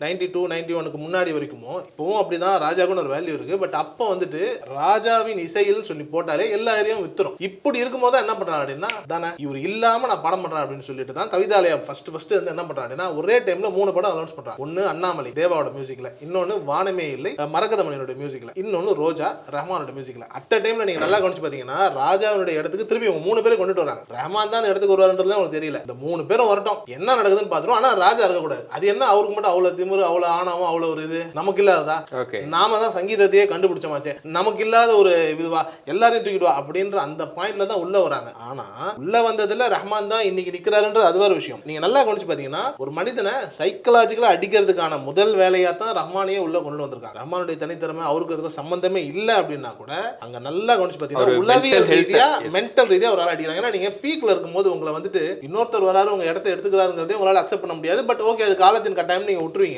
92 91க்கு முன்னாடி வரைக்கும் இப்பவும் அப்படிதான் ராஜாவுக்குன்னு ஒரு வேல்யூ இருக்கு. பட் அப்போ வந்துட்டு ராஜாவின் இசையில்னு சொல்லி போட்டாலே எல்லா ஏரியாவும் வித்துரும். இப்படி இருக்கும்போது என்ன பண்றாங்க அப்படின்னா தானே இவர் இல்லாம நான் படம் பண்றேன் அப்படின்னு சொல்லிட்டு தான் கவிதாலயா ஃபர்ஸ்ட் வந்து என்ன பண்றாங்க அப்படின்னா ஒரே டைம்ல 3 படம் அனௌன்ஸ் பண்றாங்க. ஒன்னு அண்ணாமலை தேவாவோட மியூசிக்ல, இன்னொன்னு வானமே இல்லை மரகதமணியோட மியூசிக்ல, இன்னொன்னு ரோஜா ரஹ்மானோட மியூசிக்ல. அட் டைம்ல நீங்க நல்லா கவனிச்சு பாத்தீங்கன்னா ராஜாவினுடைய இடத்துக்கு திரும்பி 3 பேரை கொண்டுட்டு வராங்க. ரஹ்மான் தான் அந்த இடத்துக்கு வருவாருன்றது உங்களுக்கு தெரியல. இந்த 3 பேரும் வரட்டும் என்ன நடக்குதுன்னு பாத்துரும். ஆனா ராஜா இருக்கக்கூடாது. அது என்ன அவருக்கு மட்டும் அவ்வளவு திமிரு, அவ்வளவு ஆணவம், அவ்வளவு ஒரு இது நமக்கு இல்லாததா? நாம தான் சங்கீதத்தையே கண்டுபிடிச்சோமாச்சே, நமக்கு இல்லாத ஒரு இதுவா எல்லாரையும் தூக்கிட்டு வா அப்படின்ற அந்த பாயிண்ட்ல தான் உள்ள வராங்க. ஆனா உள்ள வந்ததுல ரஹ்மான் தான் இன்னைக்கு நிக்கிறாருன்றது அது வேற விஷயம். நீங்க நல்லா கவனிச்சு பாத்தீங்கன்னா ஒரு மனிதனை சைக்கலாஜிக்கலா அடிக்கிறதுக்கான முதல் வேலையா தான் ரஹ்மானையே உள்ள கொண்டு வந்திருக்காங்க. ரஹ்மானுடைய தனித்திறமை அவருக்கு அதுக்கு சம்பந்தமே இல்லை அப்படின்னா கூட அங்க நல்லா கவனிச்சு பாத்தீங்கன்னா உளவியல் ரீதியா மென்டல் ரீதியா ஒரு ஆள் அடிக்கிறாங்க. ஏன்னா நீங்க பீக்ல இருக்கும்போது உங்களை வந்துட்டு இன்னொருத்தர் வராரு உங்க இடத்தை எடுத்துக்கிறாருங்கிறதே உங்களால அக்செப்ட் பண்ண முடியாது. பட் ஓகே அது காலத்தின் கட்டாயம் நீங்க விட்டுருவீங்க.